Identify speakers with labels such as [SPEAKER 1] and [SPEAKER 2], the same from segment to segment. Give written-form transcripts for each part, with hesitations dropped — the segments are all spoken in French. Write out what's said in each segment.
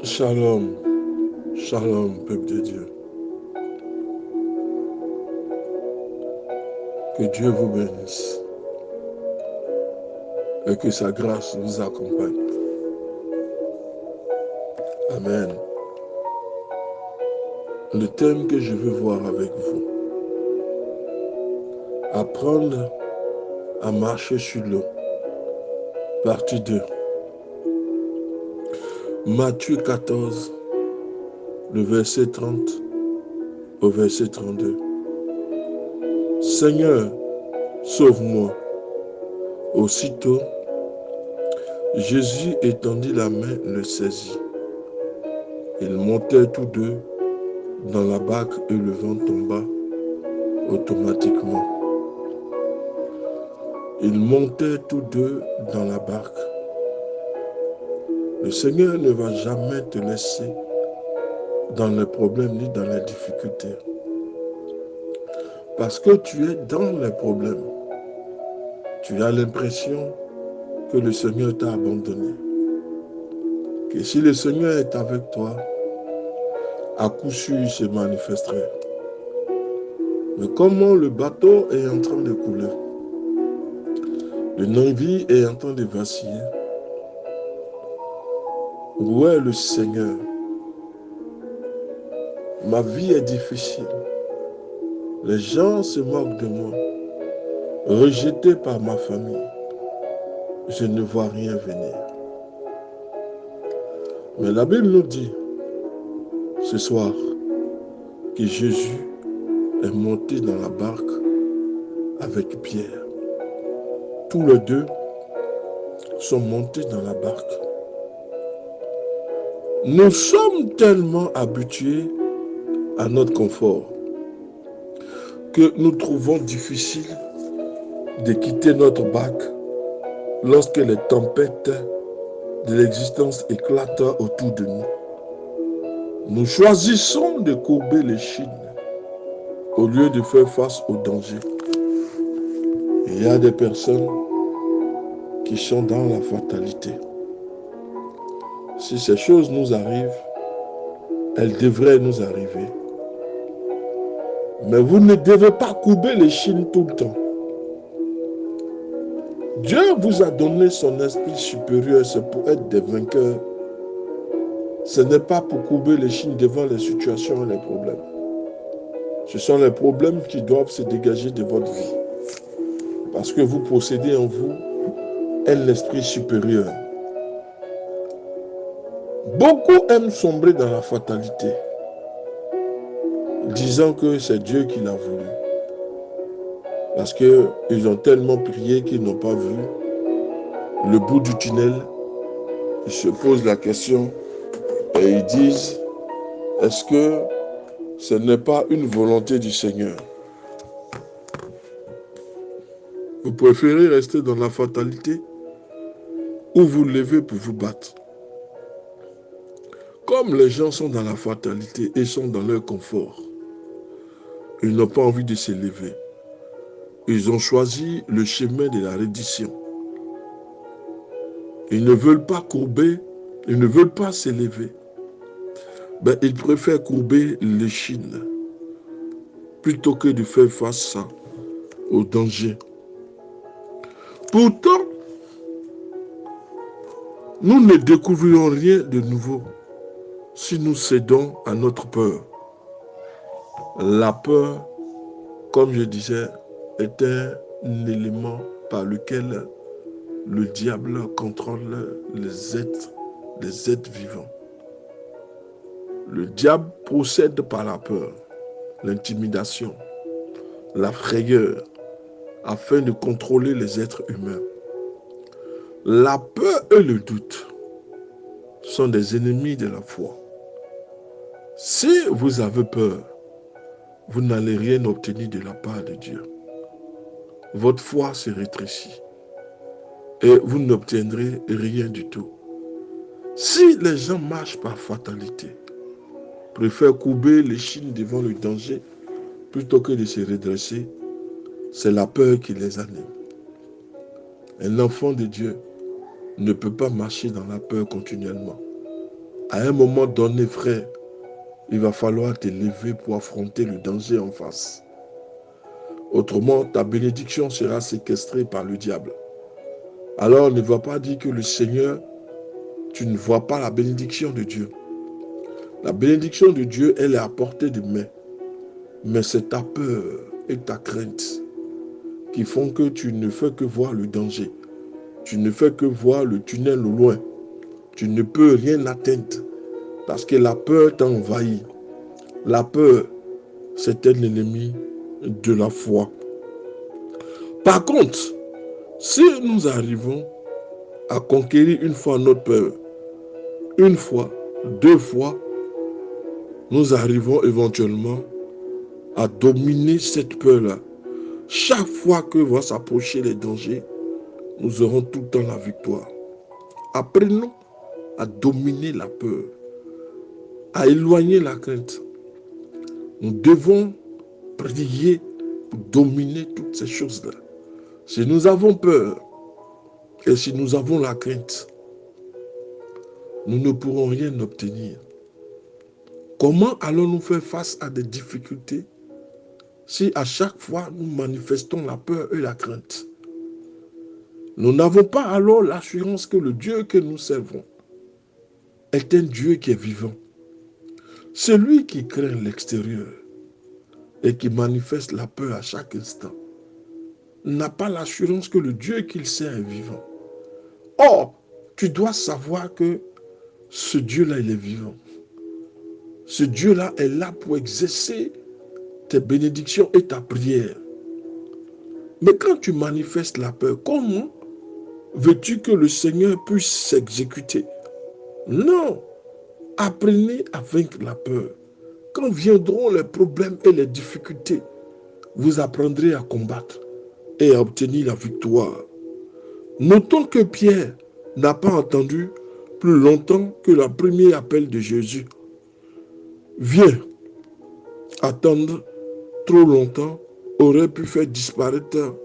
[SPEAKER 1] Shalom, shalom, peuple de Dieu. Que Dieu vous bénisse et que sa grâce vous accompagne. Amen. Le thème que je veux voir avec vous, apprendre à marcher sur l'eau, partie 2. Matthieu 14, le verset 30 au verset 32. Seigneur, sauve-moi. Aussitôt, Jésus étendit la main, le saisit. Ils montèrent tous deux dans la barque et le vent tomba automatiquement. Ils montèrent tous deux dans la barque. Le Seigneur ne va jamais te laisser dans les problèmes ni dans les difficultés. Parce que tu es dans les problèmes. Tu as l'impression que le Seigneur t'a abandonné. Que si le Seigneur est avec toi, à coup sûr il se manifesterait. Mais comment le bateau est en train de couler, le navire est en train de vaciller, où est le Seigneur? Ma vie est difficile. Les gens se moquent de moi, rejeté par ma famille. Je ne vois rien venir. Mais la Bible nous dit ce soir que Jésus est monté dans la barque avec Pierre. Tous les deux sont montés dans la barque. Nous sommes tellement habitués à notre confort que nous trouvons difficile de quitter notre barque lorsque les tempêtes de l'existence éclatent autour de nous. Nous choisissons de courber l'échine au lieu de faire face au danger. Il y a des personnes qui sont dans la fatalité. Si ces choses nous arrivent, elles devraient nous arriver. Mais vous ne devez pas courber l'échine tout le temps. Dieu vous a donné son esprit supérieur, c'est pour être des vainqueurs. Ce n'est pas pour courber l'échine devant les situations et les problèmes. Ce sont les problèmes qui doivent se dégager de votre vie. Parce que vous possédez en vous un esprit supérieur. Beaucoup aiment sombrer dans la fatalité, disant que c'est Dieu qui l'a voulu. Parce qu'ils ont tellement prié qu'ils n'ont pas vu le bout du tunnel. Ils se posent la question et ils disent, est-ce que ce n'est pas une volonté du Seigneur? Vous préférez rester dans la fatalité ou vous lever pour vous battre? Comme les gens sont dans la fatalité et sont dans leur confort, ils n'ont pas envie de se lever. Ils ont choisi le chemin de la reddition. Ils ne veulent pas courber, ils ne veulent pas se lever. Ben, ils préfèrent courber l'échine plutôt que de faire face au danger. Pourtant, nous ne découvrirons rien de nouveau si nous cédons à notre peur. La peur, comme je disais, est un élément par lequel le diable contrôle les êtres vivants. Le diable procède par la peur, l'intimidation, la frayeur, afin de contrôler les êtres humains. La peur et le doute sont des ennemis de la foi. Si vous avez peur, vous n'allez rien obtenir de la part de Dieu. Votre foi se rétrécit et vous n'obtiendrez rien du tout. Si les gens marchent par fatalité, préfèrent courber l'échine devant le danger plutôt que de se redresser, c'est la peur qui les anime. Un enfant de Dieu ne peut pas marcher dans la peur continuellement. À un moment donné, frère, il va falloir te lever pour affronter le danger en face. Autrement, ta bénédiction sera séquestrée par le diable. Alors, ne va pas dire que le Seigneur, tu ne vois pas la bénédiction de Dieu. La bénédiction de Dieu, elle est à portée de main. Mais c'est ta peur et ta crainte qui font que tu ne fais que voir le danger. Tu ne fais que voir le tunnel au loin. Tu ne peux rien atteindre parce que la peur t'a envahi. La peur, c'est un ennemi de la foi. Par contre, si nous arrivons à conquérir une fois notre peur, une fois, deux fois, nous arrivons éventuellement à dominer cette peur-là. Chaque fois que va s'approcher les dangers, nous aurons tout le temps la victoire. Apprenons à dominer la peur, à éloigner la crainte. Nous devons prier pour dominer toutes ces choses-là. Si nous avons peur et si nous avons la crainte, nous ne pourrons rien obtenir. Comment allons-nous faire face à des difficultés si à chaque fois nous manifestons la peur et la crainte? Nous n'avons pas alors l'assurance que le Dieu que nous servons est un Dieu qui est vivant. Celui qui craint l'extérieur et qui manifeste la peur à chaque instant n'a pas l'assurance que le Dieu qu'il sert est vivant. Or, tu dois savoir que ce Dieu-là, il est vivant. Ce Dieu-là est là pour exercer tes bénédictions et ta prière. Mais quand tu manifestes la peur, comment veux-tu que le Seigneur puisse s'exécuter? Non. Apprenez à vaincre la peur. Quand viendront les problèmes et les difficultés, vous apprendrez à combattre et à obtenir la victoire. Notons que Pierre n'a pas entendu plus longtemps que le premier appel de Jésus. Viens. Attendre trop longtemps aurait pu faire disparaître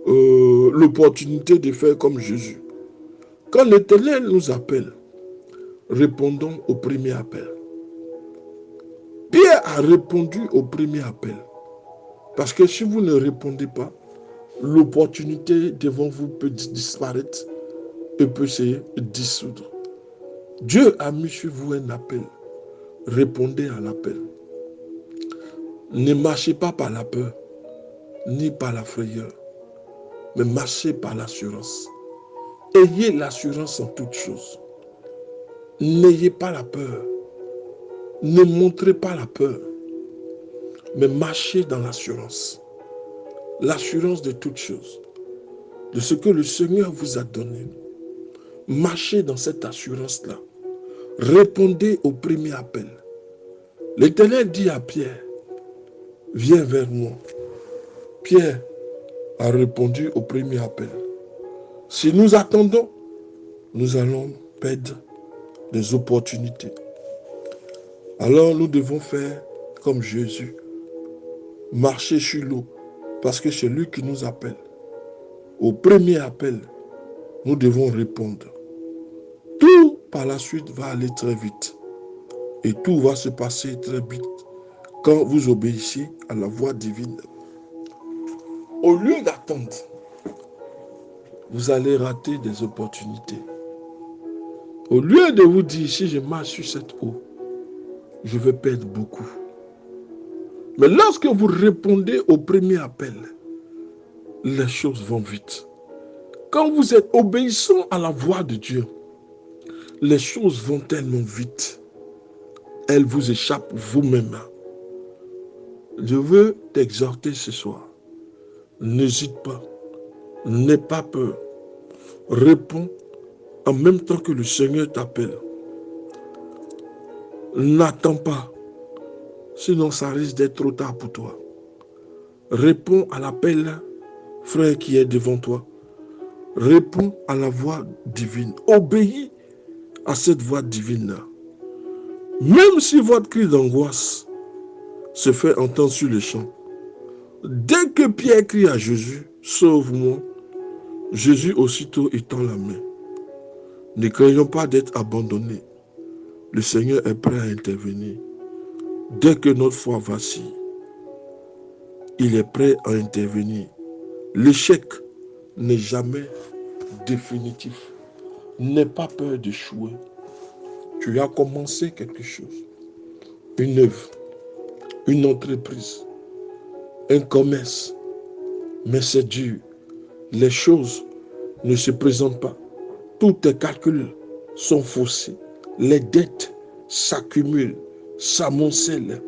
[SPEAKER 1] l'opportunité de faire comme Jésus. Quand l'Éternel nous appelle, répondons au premier appel. Pierre a répondu au premier appel. Parce que si vous ne répondez pas, l'opportunité devant vous peut disparaître et peut se dissoudre. Dieu a mis sur vous un appel. Répondez à l'appel. Ne marchez pas par la peur, ni par la frayeur, mais marchez par l'assurance. Ayez l'assurance en toutes choses. N'ayez pas la peur. Ne montrez pas la peur, mais marchez dans l'assurance. L'assurance de toutes choses, de ce que le Seigneur vous a donné. Marchez dans cette assurance-là. Répondez au premier appel. L'Éternel dit à Pierre, viens vers moi. Pierre a répondu au premier appel. Si nous attendons, nous allons perdre des opportunités. Alors nous devons faire comme Jésus, marcher sur l'eau, parce que c'est lui qui nous appelle. Au premier appel, nous devons répondre. Tout par la suite va aller très vite. Et tout va se passer très vite quand vous obéissez à la voix divine. Au lieu d'attendre, vous allez rater des opportunités. Au lieu de vous dire, si je marche sur cette eau, je vais perdre beaucoup. Mais lorsque vous répondez au premier appel, les choses vont vite. Quand vous êtes obéissant à la voix de Dieu, les choses vont tellement vite. Elles vous échappent vous-même. Je veux t'exhorter ce soir. N'hésite pas. N'aie pas peur. Réponds en même temps que le Seigneur t'appelle. N'attends pas. Sinon, ça risque d'être trop tard pour toi. Réponds à l'appel, frère, qui est devant toi. Réponds à la voix divine. Obéis à cette voix divine-là. Même si votre cri d'angoisse se fait entendre sur le champ, dès que Pierre crie à Jésus, sauve-moi, Jésus aussitôt étend la main. Ne craignons pas d'être abandonnés. le Seigneur est prêt à intervenir. Dès que notre foi vacille, il est prêt à intervenir. L'échec n'est jamais définitif. N'aie pas peur d'échouer. Tu as commencé quelque chose, une œuvre, une entreprise, un commerce, mais c'est dur. Les choses ne se présentent pas. Tous tes calculs sont faussés. Les dettes s'accumulent, s'amoncellent.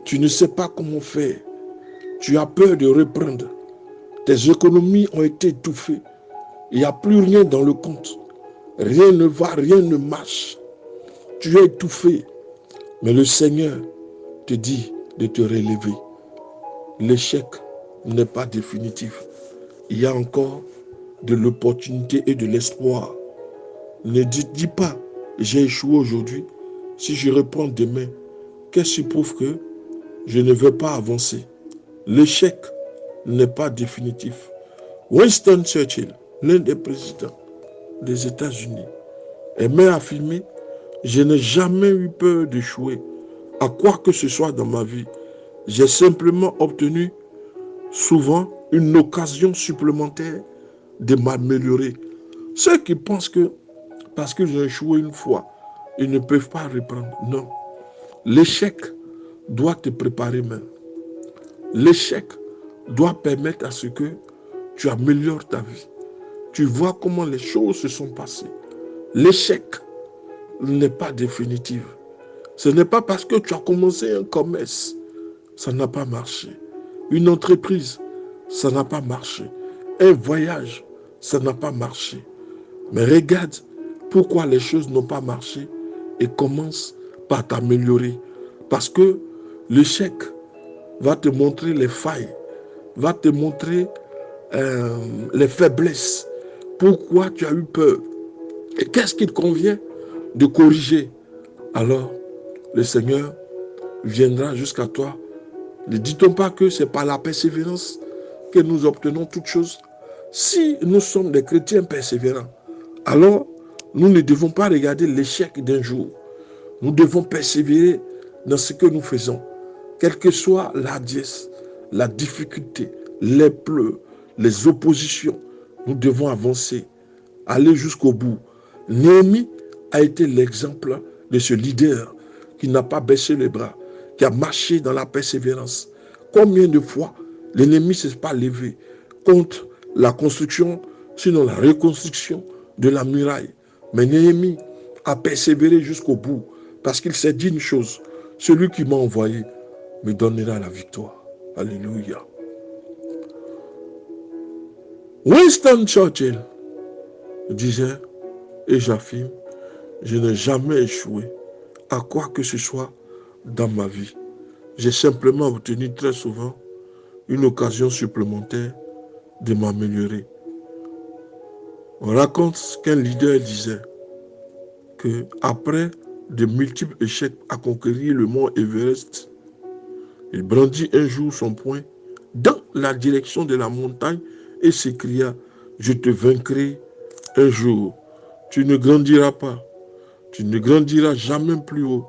[SPEAKER 1] Tu ne sais pas comment faire. Tu as peur de reprendre. Tes économies ont été étouffées. Il n'y a plus rien dans le compte. Rien ne va, rien ne marche. Tu es étouffé. Mais le Seigneur te dit de te relever. L'échec n'est pas définitif. Il y a encore de l'opportunité et de l'espoir. Ne dis pas, j'ai échoué aujourd'hui. Si je reprends demain, qu'est-ce qui prouve que je ne veux pas avancer? L'échec n'est pas définitif. Winston Churchill, l'un des présidents des États-Unis, aimait affirmer: je n'ai jamais eu peur d'échouer à quoi que ce soit dans ma vie. J'ai simplement obtenu souvent une occasion supplémentaire de m'améliorer. Ceux qui pensent que parce que j'ai échoué une fois, ils ne peuvent pas reprendre. Non. L'échec doit te préparer même. L'échec doit permettre à ce que tu améliores ta vie. Tu vois comment les choses se sont passées. L'échec n'est pas définitif. Ce n'est pas parce que tu as commencé un commerce, ça n'a pas marché. Une entreprise, ça n'a pas marché. Un voyage, ça n'a pas marché. Mais regarde pourquoi les choses n'ont pas marché et commence par t'améliorer. Parce que l'échec va te montrer les failles, va te montrer les faiblesses. Pourquoi tu as eu peur? Et qu'est-ce qu'il convient de corriger? Alors, le Seigneur viendra jusqu'à toi. Ne dit-on pas que c'est par la persévérance que nous obtenons toutes choses? Si nous sommes des chrétiens persévérants, alors nous ne devons pas regarder l'échec d'un jour. Nous devons persévérer dans ce que nous faisons. Quelle que soit l'hardiesse, la difficulté, les pleurs, les oppositions, nous devons avancer, aller jusqu'au bout. Néhémie a été l'exemple de ce leader qui n'a pas baissé les bras, qui a marché dans la persévérance. Combien de fois l'ennemi ne s'est pas levé contre la construction, sinon la reconstruction de la muraille. Mais Néhémie a persévéré jusqu'au bout parce qu'il s'est dit une chose: celui qui m'a envoyé me donnera la victoire. Alléluia. Winston Churchill disait, et j'affirme, je n'ai jamais échoué à quoi que ce soit dans ma vie. J'ai simplement obtenu très souvent une occasion supplémentaire de m'améliorer. On raconte qu'un leader disait que après de multiples échecs à conquérir le mont Everest, il brandit un jour son poing dans la direction de la montagne et s'écria: je te vaincrai un jour. Tu ne grandiras pas. Tu ne grandiras jamais plus haut.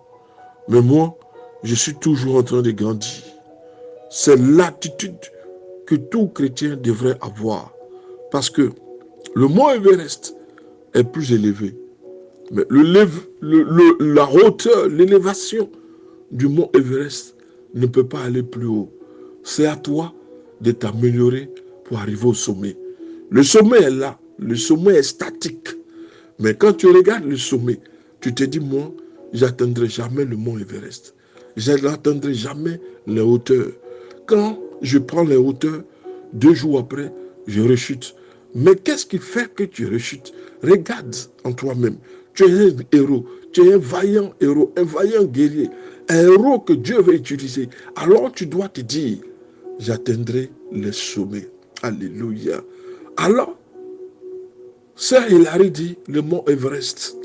[SPEAKER 1] Mais moi, je suis toujours en train de grandir. C'est l'attitude que tout chrétien devrait avoir. Parce que le mont Everest est plus élevé. Mais la hauteur, l'élévation du mont Everest ne peut pas aller plus haut. C'est à toi de t'améliorer pour arriver au sommet. Le sommet est là. Le sommet est statique. Mais quand tu regardes le sommet, tu te dis: moi, j'atteindrai jamais le mont Everest. Je n'atteindrai jamais les hauteurs. Quand je prends les hauteurs, 2 jours après, je rechute. Mais qu'est-ce qui fait que tu rechutes? Regarde en toi-même. Tu es un héros. Tu es un vaillant héros, un vaillant guerrier. Un héros que Dieu veut utiliser. Alors tu dois te dire: j'atteindrai les sommets. Alléluia. Alors, Sir Hilary dit: le mont Everest.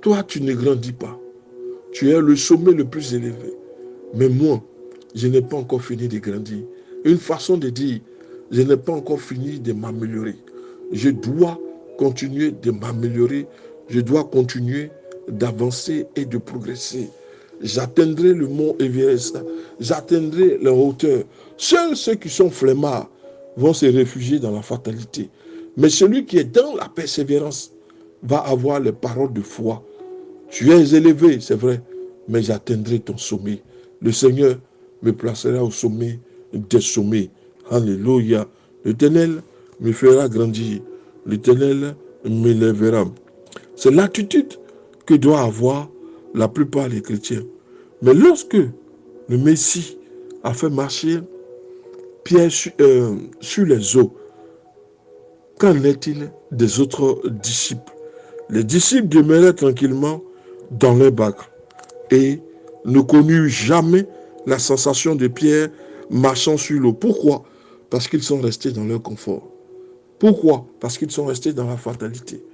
[SPEAKER 1] Toi, tu ne grandis pas. Tu es le sommet le plus élevé. Mais moi, je n'ai pas encore fini de grandir. Une façon de dire: je n'ai pas encore fini de m'améliorer. Je dois continuer de m'améliorer. Je dois continuer d'avancer et de progresser. J'atteindrai le mont Everest, j'atteindrai les hauteurs. Seuls ceux qui sont flemmards vont se réfugier dans la fatalité. Mais celui qui est dans la persévérance va avoir les paroles de foi. Tu es élevé, c'est vrai, mais j'atteindrai ton sommet. Le Seigneur me placera au sommet des sommets. Alléluia. L'Éternel me fera grandir. L'Éternel m'élèvera. C'est l'attitude que doivent avoir la plupart des chrétiens. Mais lorsque le Messie a fait marcher Pierre sur les eaux, qu'en est-il des autres disciples? Les disciples demeuraient tranquillement dans leur bac et ne connurent jamais la sensation de Pierre marchant sur l'eau. Pourquoi? Parce qu'ils sont restés dans leur confort. Pourquoi? Parce qu'ils sont restés dans la fatalité.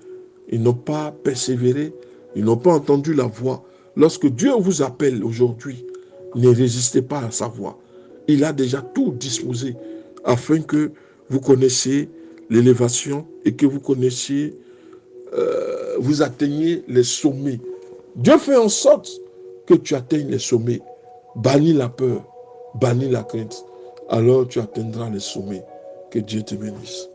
[SPEAKER 1] Ils n'ont pas persévéré, ils n'ont pas entendu la voix. Lorsque Dieu vous appelle aujourd'hui, ne résistez pas à sa voix. Il a déjà tout disposé afin que vous connaissiez l'élévation et que vous connaissiez, vous atteigniez les sommets. Dieu fait en sorte que tu atteignes les sommets. Bannis la peur, bannis la crainte. Alors tu atteindras les sommets. Que Dieu te bénisse.